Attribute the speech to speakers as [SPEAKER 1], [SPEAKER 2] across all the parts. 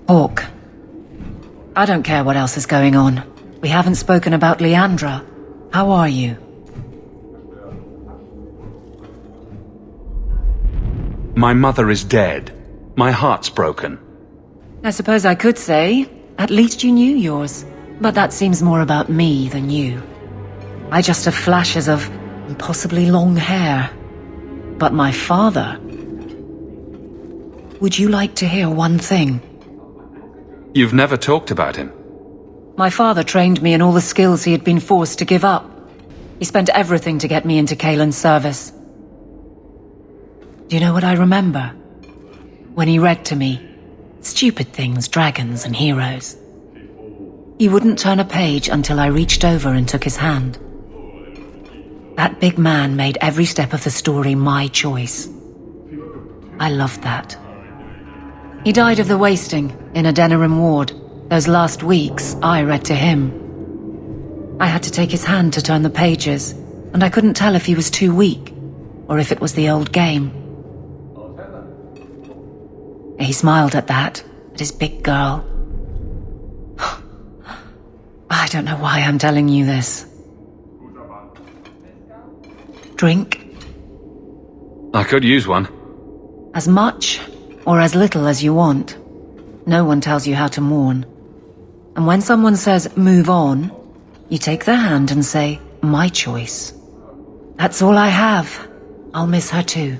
[SPEAKER 1] Hawke. I don't care what else is going on. We haven't spoken about Leandra. How are you?
[SPEAKER 2] My mother is dead. My heart's broken.
[SPEAKER 1] I suppose I could say, at least you knew yours. But that seems more about me than you. I just have flashes of impossibly long hair. But my father... Would you like to hear one thing?
[SPEAKER 2] You've never talked about him.
[SPEAKER 1] My father trained me in all the skills he had been forced to give up. He spent everything to get me into Cailan's service. Do you know what I remember? When he read to me, stupid things, dragons and heroes. He wouldn't turn a page until I reached over and took his hand. That big man made every step of the story my choice. I loved that. He died of the wasting in Adeniram ward. Those last weeks, I read to him. I had to take his hand to turn the pages, and I couldn't tell if he was too weak, or if it was the old game. He smiled at that, at his big girl. I don't know why I'm telling you this. Drink?
[SPEAKER 2] I could use one.
[SPEAKER 1] As much or as little as you want. No one tells you how to mourn. And when someone says, move on, you take their hand and say, my choice. That's all I have. I'll miss her too.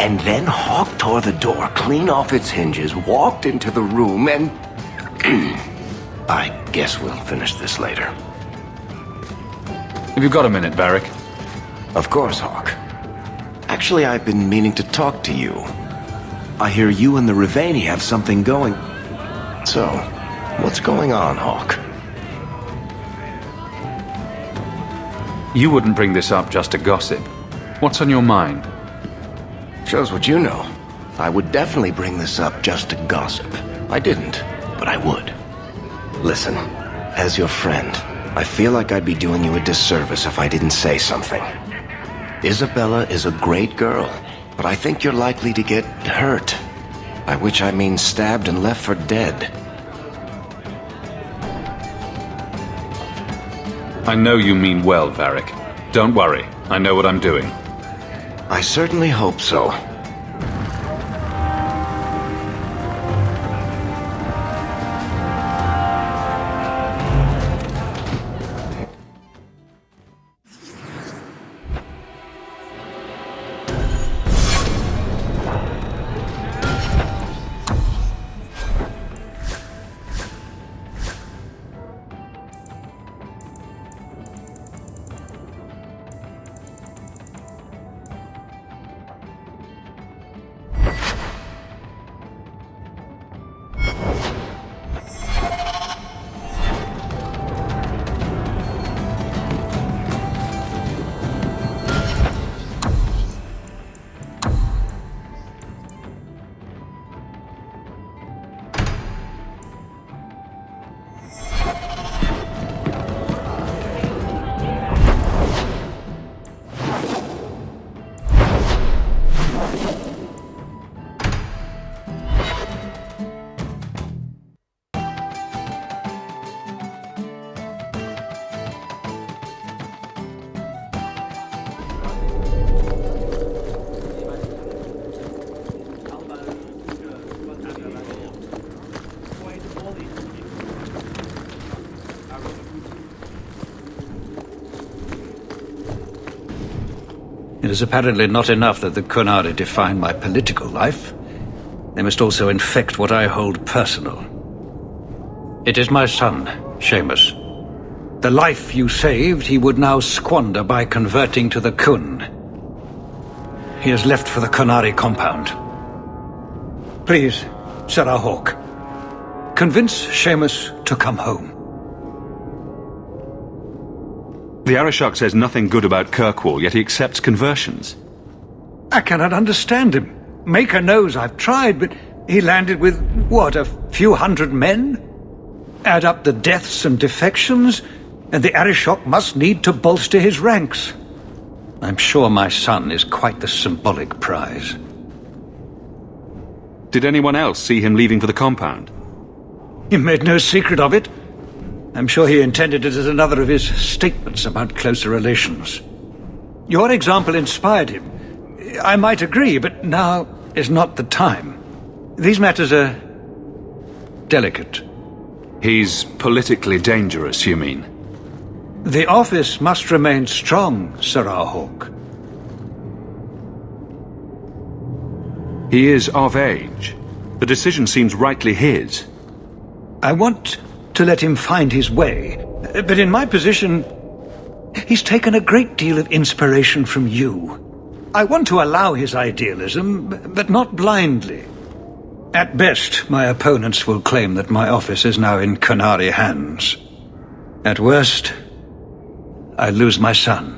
[SPEAKER 3] And then Hawk tore the door clean off its hinges, walked into the room, and... I guess we'll finish this later.
[SPEAKER 4] Have you got a minute, Varric?
[SPEAKER 3] Of course, Hawk. Actually, I've been meaning to talk to you. I hear you and the Rivaini have something going. So, what's going on, Hawk?
[SPEAKER 4] You wouldn't bring this up just to gossip. What's on your mind?
[SPEAKER 3] Shows what you know. I would definitely bring this up just to gossip. I didn't, but I would. Listen, as your friend, I feel like I'd be doing you a disservice if I didn't say something. Isabella is a great girl, but I think you're likely to get hurt. By which I mean stabbed and left for dead.
[SPEAKER 4] I know you mean well, Varric. Don't worry, I know what I'm doing.
[SPEAKER 3] I certainly hope so.
[SPEAKER 5] It is apparently not enough that the Qunari define my political life. They must also infect what I hold personal. It is my son, Seamus. The life you saved, he would now squander by converting to the Khun. He has left for the Qunari compound. Please, Serah Hawk, convince Seamus to come home.
[SPEAKER 2] The Arishok says nothing good about Kirkwall, yet he accepts conversions.
[SPEAKER 5] I cannot understand him. Maker knows I've tried, but he landed with, what, a few hundred men? Add up the deaths and defections, and the Arishok must need to bolster his ranks. I'm sure my son is quite the symbolic prize.
[SPEAKER 2] Did anyone else see him leaving for the compound?
[SPEAKER 5] He made no secret of it. I'm sure he intended it as another of his statements about closer relations. Your example inspired him. I might agree, but now is not the time. These matters are delicate.
[SPEAKER 2] He's politically dangerous, you mean?
[SPEAKER 5] The office must remain strong, Serah Hawk.
[SPEAKER 2] He is of age. The decision seems rightly his.
[SPEAKER 5] I want to let him find his way, but in my position, he's taken a great deal of inspiration from you. I want to allow his idealism, but not blindly. At best, my opponents will claim that my office is now in Qunari hands. At worst, I lose my son.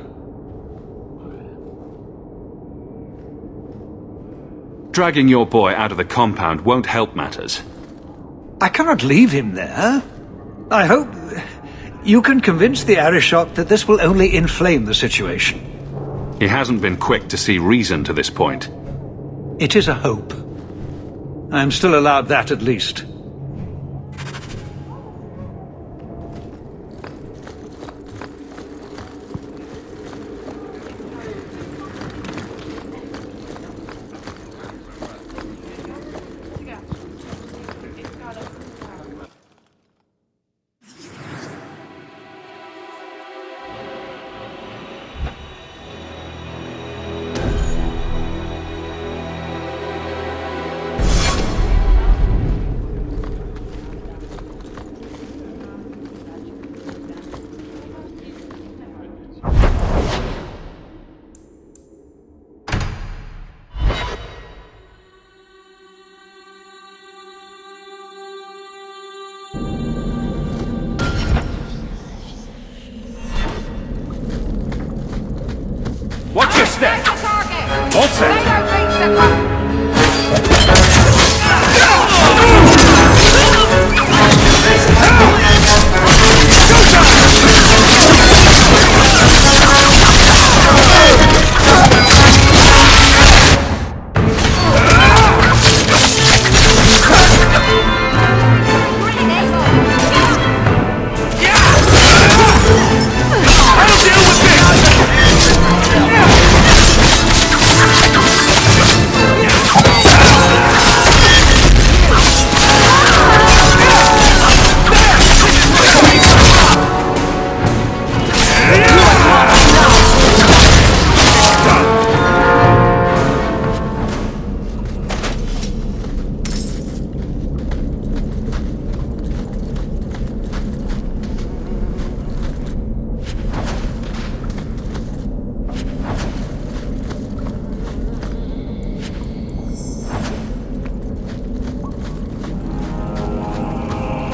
[SPEAKER 2] Dragging your boy out of the compound won't help matters.
[SPEAKER 5] I cannot leave him there. I hope you can convince the Arishok that this will only inflame the situation.
[SPEAKER 2] He hasn't been quick to see reason to this point.
[SPEAKER 5] It is a hope. I am still allowed that at least.
[SPEAKER 2] step!
[SPEAKER 6] Target!
[SPEAKER 2] All set!
[SPEAKER 6] They don't reach the front!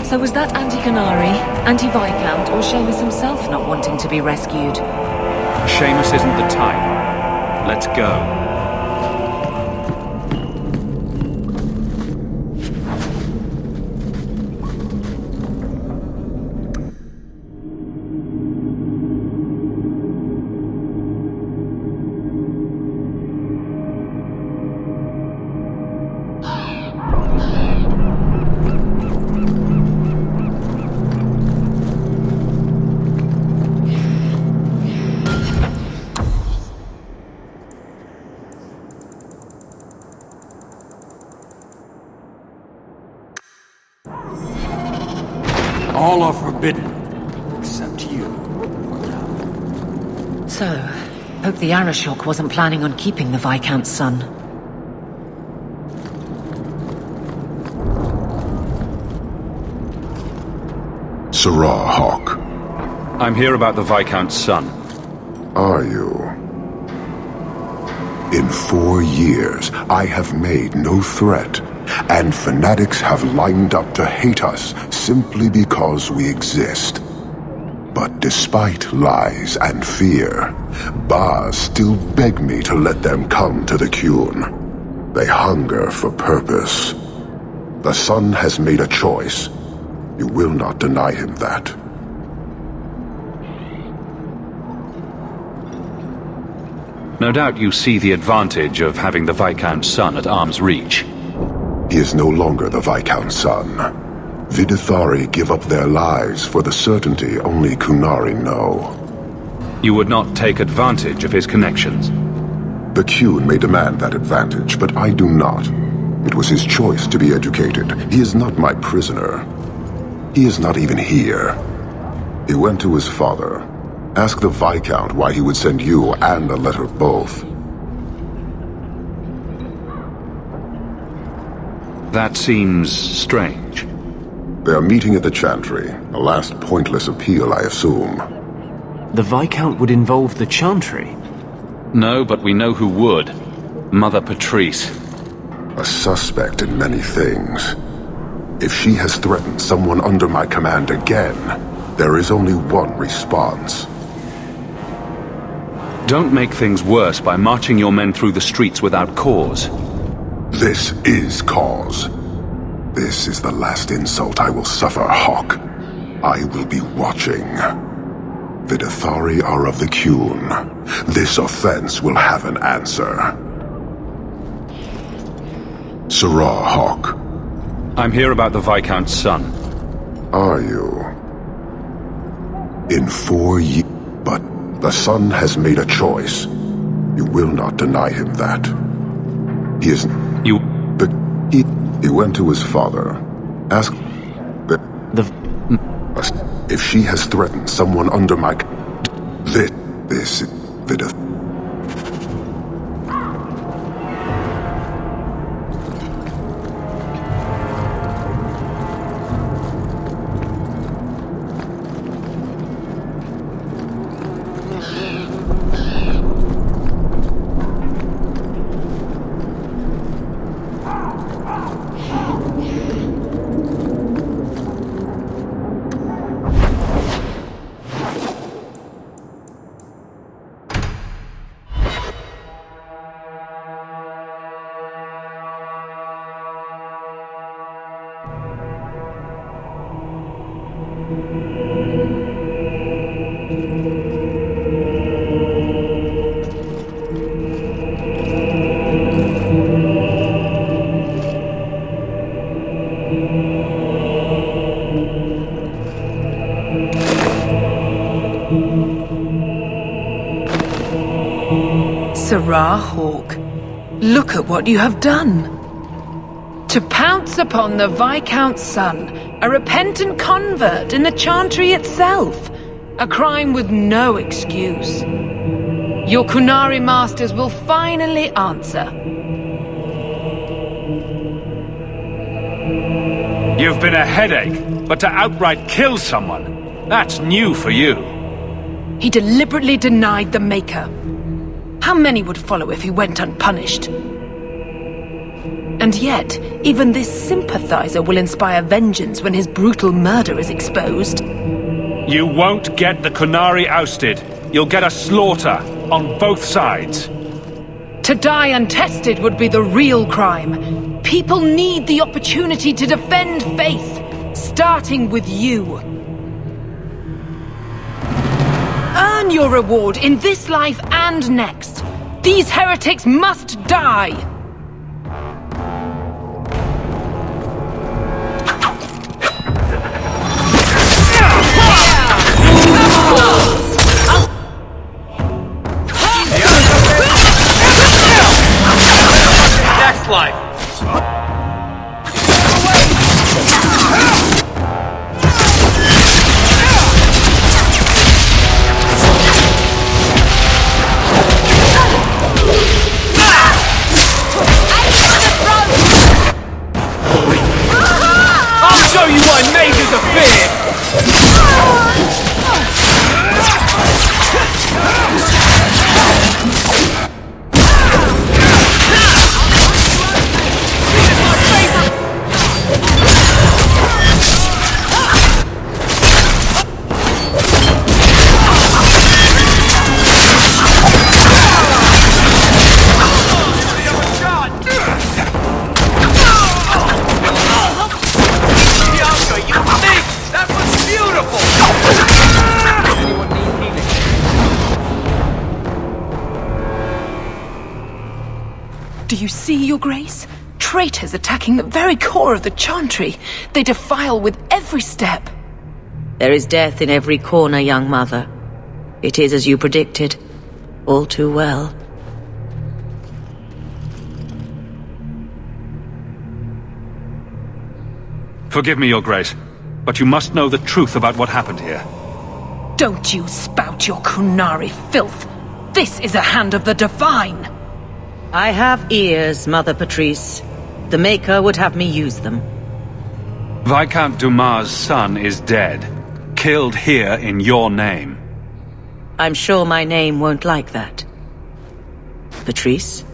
[SPEAKER 1] So was that Anti-Canary, Anti-Viscount, or Seamus himself not wanting to be rescued?
[SPEAKER 2] Seamus isn't the type. Let's go.
[SPEAKER 7] All are forbidden, except you.
[SPEAKER 1] So, hope the Arashok wasn't planning on keeping the Viscount's son.
[SPEAKER 8] Sirrah Hawk,
[SPEAKER 2] I'm here about the Viscount's son.
[SPEAKER 8] are you? In 4 years, I have made no threat, and fanatics have lined up to hate us simply because we exist. But despite lies and fear, Baz still beg me to let them come to the Qun. They hunger for purpose. The son has made a choice. You will not deny him that.
[SPEAKER 2] No doubt you see the advantage of having the Viscount's son at arm's reach.
[SPEAKER 8] He is no longer the Viscount's son. Vidithari give up their lives for the certainty only Qunari know.
[SPEAKER 2] You would not take advantage of his connections.
[SPEAKER 8] The Qun may demand that advantage, but I do not. It was his choice to be educated. He is not my prisoner. He is not even here. He went to his father. Ask the Viscount why he would send you and a letter both.
[SPEAKER 2] That seems strange.
[SPEAKER 8] They are meeting at the Chantry. A last pointless appeal, I assume.
[SPEAKER 9] The Viscount would involve the Chantry?
[SPEAKER 2] No, but we know who would. Mother Patrice.
[SPEAKER 8] A suspect in many things. If she has threatened someone under my command again, there is only one response.
[SPEAKER 2] Don't make things worse by marching your men through the streets without cause.
[SPEAKER 8] This is cause. This is the last insult I will suffer, Hawk. I will be watching. Vidithari are of the Qun. This offense will have an answer. Sirrah Hawk.
[SPEAKER 2] I'm here about the Viscount's son.
[SPEAKER 8] Are you? In 4 years, but the son has made a choice. You will not deny him that. He is...
[SPEAKER 2] You...
[SPEAKER 8] But he went to his father. Ask... If she has threatened someone under my... This is...
[SPEAKER 10] Serah Hawke, look at what you have done. To pounce upon the Viscount's son, a repentant convert in the Chantry itself, a crime with no excuse. Your Qunari masters will finally answer.
[SPEAKER 4] You've been a headache, but to outright kill someone, that's new for you.
[SPEAKER 10] He deliberately denied the Maker. How many would follow if he went unpunished? And yet, even this sympathizer will inspire vengeance when his brutal murder is exposed.
[SPEAKER 4] You won't get the Qunari ousted. You'll get a slaughter on both sides.
[SPEAKER 10] To die untested would be the real crime. People need the opportunity to defend faith, starting with you. Earn your reward in this life and next. These heretics must die!
[SPEAKER 5] Next life!
[SPEAKER 4] I'll show you why mages are feared!
[SPEAKER 10] Do you see, Your Grace? Traitors attacking the very core of the Chantry. They defile with every step.
[SPEAKER 1] There is death in every corner, young mother. It is as you predicted. All too well.
[SPEAKER 2] Forgive me, Your Grace, but you must know the truth about what happened here.
[SPEAKER 10] Don't you spout your Qunari filth. This is a hand of the Divine.
[SPEAKER 1] I have ears, Mother Patrice. The Maker would have me use them.
[SPEAKER 2] Viscount Dumas' son is dead. Killed here in your name.
[SPEAKER 1] I'm sure my name won't like that. Patrice?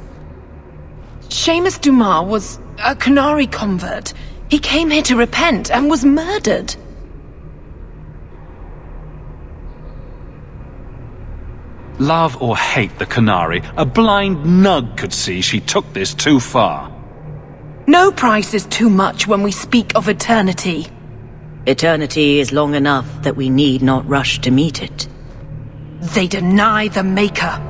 [SPEAKER 10] Seamus Dumas was a Qunari convert. He came here to repent and was murdered.
[SPEAKER 2] Love or hate the Qunari, a blind nug could see she took this too far.
[SPEAKER 10] No price is too much when we speak of eternity.
[SPEAKER 1] Eternity is long enough that we need not rush to meet it.
[SPEAKER 10] They deny the Maker.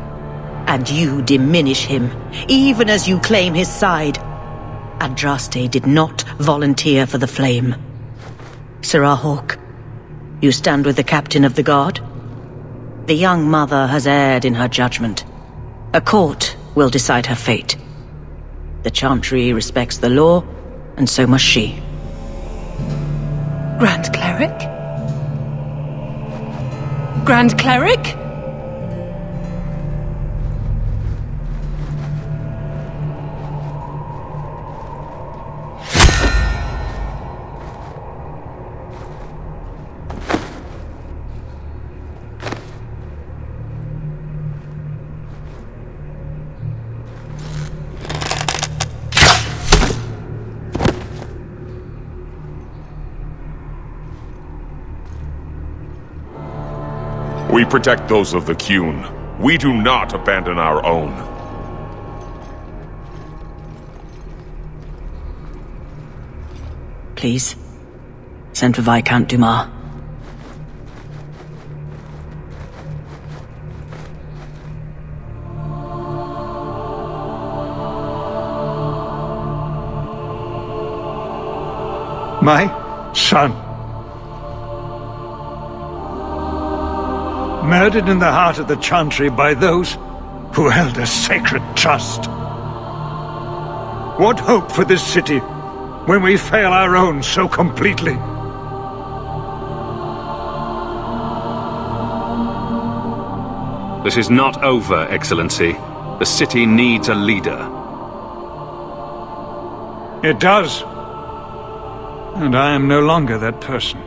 [SPEAKER 1] And you diminish him, even as you claim his side. Andraste did not volunteer for the flame. Serah Hawke, you stand with the captain of the guard? The young mother has erred in her judgment. A court will decide her fate. The Chantry respects the law, and so must she.
[SPEAKER 10] Grand Cleric? Grand Cleric?
[SPEAKER 11] We protect those of the Qun. We do not abandon our own.
[SPEAKER 1] Please, send for Viscount Dumas.
[SPEAKER 5] My son. Murdered in the heart of the Chantry by those who held a sacred trust. What hope for this city when we fail our own so completely?
[SPEAKER 4] This is not over, Excellency. The city needs a leader.
[SPEAKER 5] It does. And I am no longer that person.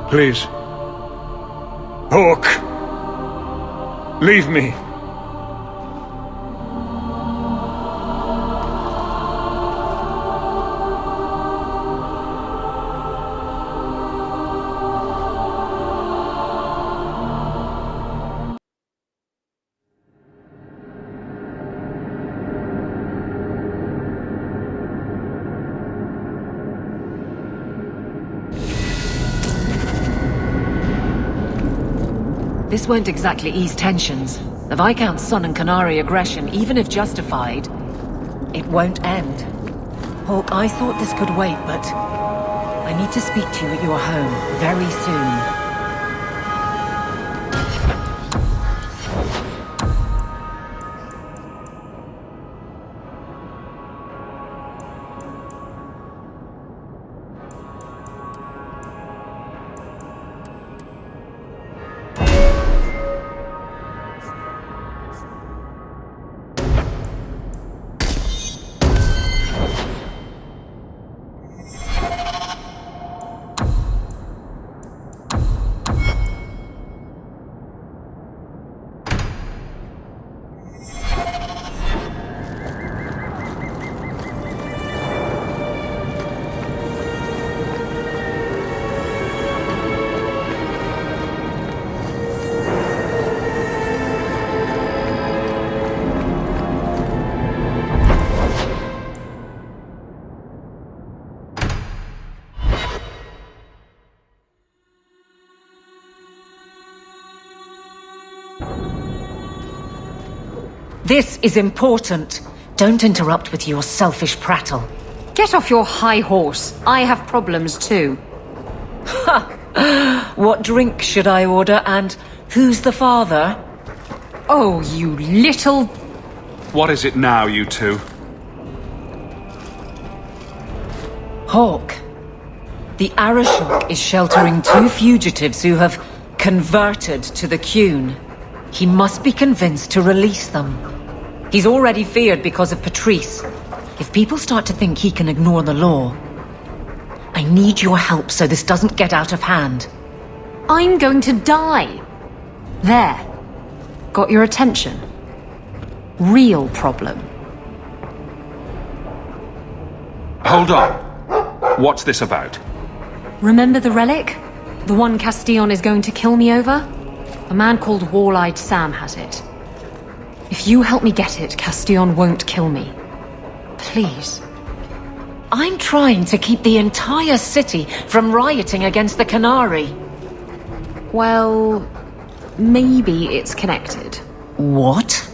[SPEAKER 5] Please. Hawke. Leave me.
[SPEAKER 1] This won't exactly ease tensions. The Viscount's son and Qunari aggression, even if justified, it won't end. Hawke, I thought this could wait, but I need to speak to you at your home very soon. This is important. Don't interrupt with your selfish prattle.
[SPEAKER 6] Get off your high horse. I have problems too.
[SPEAKER 1] What drink should I order, and who's the father?
[SPEAKER 6] Oh, you little...
[SPEAKER 2] What is it now, you two?
[SPEAKER 1] Hawke. The Arishok is sheltering 2 fugitives who have converted to the Qun. He must be convinced to release them. He's already feared because of Patrice. If people start to think he can ignore the law, I need your help so this doesn't get out of hand.
[SPEAKER 6] I'm going to die. There. Got your attention? Real problem.
[SPEAKER 2] Hold on. What's this about?
[SPEAKER 6] Remember the relic? The one Castillon is going to kill me over? A man called Wall-Eyed Sam has it. If you help me get it, Castillon won't kill me. Please.
[SPEAKER 1] I'm trying to keep the entire city from rioting against the Qunari.
[SPEAKER 6] Well, maybe it's connected.
[SPEAKER 1] What?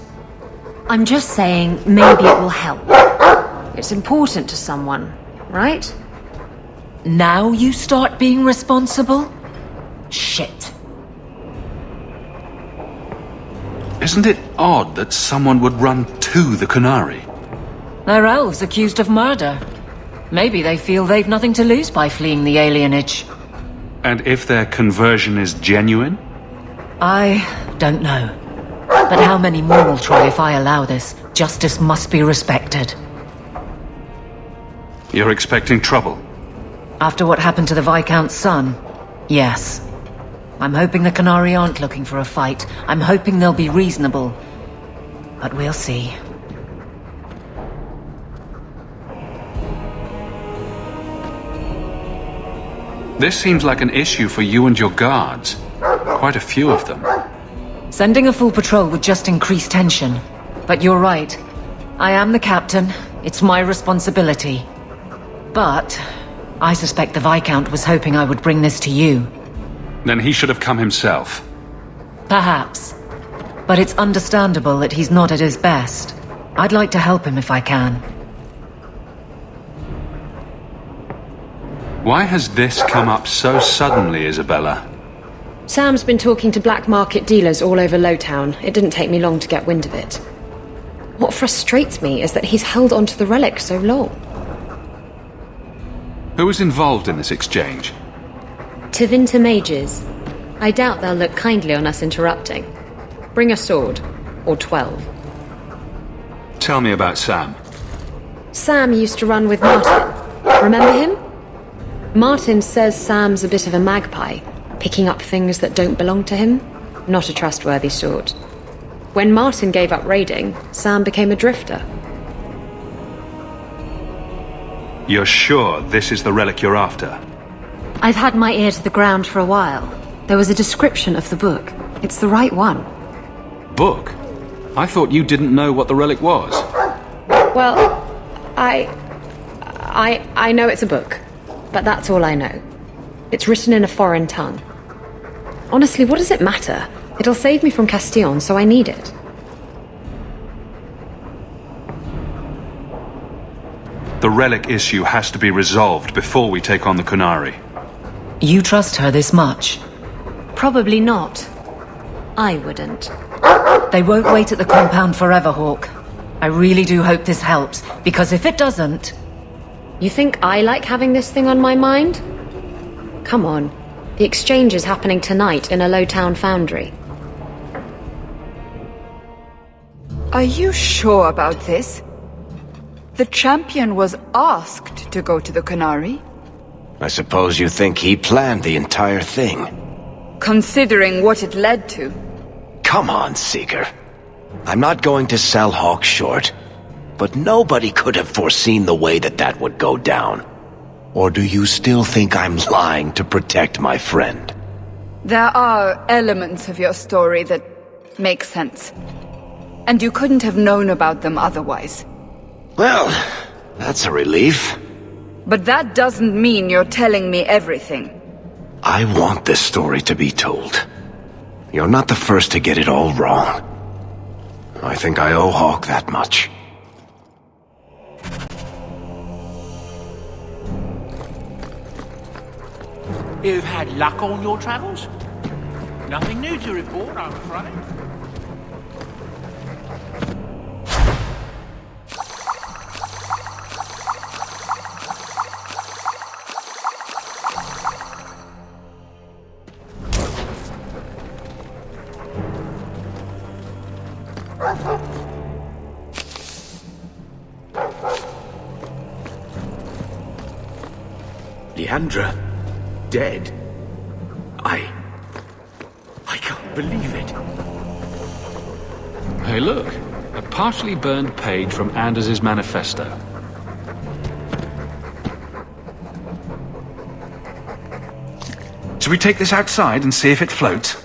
[SPEAKER 6] I'm just saying maybe it will help. It's important to someone, right?
[SPEAKER 1] Now you start being responsible? Shit.
[SPEAKER 2] Isn't it odd that someone would run to the Qunari?
[SPEAKER 1] They're elves accused of murder. Maybe they feel they've nothing to lose by fleeing the alienage.
[SPEAKER 2] And if their conversion is genuine?
[SPEAKER 1] I don't know. But how many more will try if I allow this? Justice must be respected.
[SPEAKER 2] You're expecting trouble?
[SPEAKER 1] After what happened to the Viscount's son? Yes. I'm hoping the Qunari aren't looking for a fight. I'm hoping they'll be reasonable. But we'll see.
[SPEAKER 2] This seems like an issue for you and your guards. Quite a few of them.
[SPEAKER 1] Sending a full patrol would just increase tension. But you're right. I am the captain. It's my responsibility. But I suspect the Viscount was hoping I would bring this to you.
[SPEAKER 2] Then he should have come himself.
[SPEAKER 1] Perhaps. But it's understandable that he's not at his best. I'd like to help him if I can.
[SPEAKER 2] Why has this come up so suddenly, Isabella?
[SPEAKER 6] Sam's been talking to black market dealers all over Lowtown. It didn't take me long to get wind of it. What frustrates me is that he's held onto the relic so long.
[SPEAKER 2] Who was involved in this exchange?
[SPEAKER 6] Tevinter mages. I doubt they'll look kindly on us interrupting. Bring a sword. Or 12.
[SPEAKER 2] Tell me about Sam.
[SPEAKER 6] Sam used to run with Martin. Remember him? Martin says Sam's a bit of a magpie, picking up things that don't belong to him. Not a trustworthy sort. When Martin gave up raiding, Sam became a drifter.
[SPEAKER 2] You're sure this is the relic you're after?
[SPEAKER 6] I've had my ear to the ground for a while. There was a description of the book. It's the right one.
[SPEAKER 2] Book? I thought you didn't know what the relic was.
[SPEAKER 6] Well, I know it's a book, but that's all I know. It's written in a foreign tongue. Honestly, what does it matter? It'll save me from Castillon, so I need it.
[SPEAKER 2] The relic issue has to be resolved before we take on the Qunari.
[SPEAKER 1] You trust her this much?
[SPEAKER 6] Probably not. I wouldn't.
[SPEAKER 1] They won't wait at the compound forever, Hawke. I really do hope this helps, because if it doesn't...
[SPEAKER 6] You think I like having this thing on my mind? Come on. The exchange is happening tonight in a Lowtown foundry.
[SPEAKER 10] Are you sure about this? The champion was asked to go to the Qunari.
[SPEAKER 3] I suppose you think he planned the entire thing.
[SPEAKER 10] Considering what it led to.
[SPEAKER 3] Come on, Seeker. I'm not going to sell Hawke short, but nobody could have foreseen the way that would go down. Or do you still think I'm lying to protect my friend?
[SPEAKER 10] There are elements of your story that make sense. And you couldn't have known about them otherwise.
[SPEAKER 3] Well, that's a relief.
[SPEAKER 10] But that doesn't mean you're telling me everything.
[SPEAKER 3] I want this story to be told. You're not the first to get it all wrong. I think I owe Hawke that much.
[SPEAKER 12] You've had luck on your travels? Nothing new to report, I'm afraid.
[SPEAKER 7] Leandra, dead. I can't believe it.
[SPEAKER 2] Hey, look. A partially burned page from Anders' manifesto. Should we take this outside and see if it floats?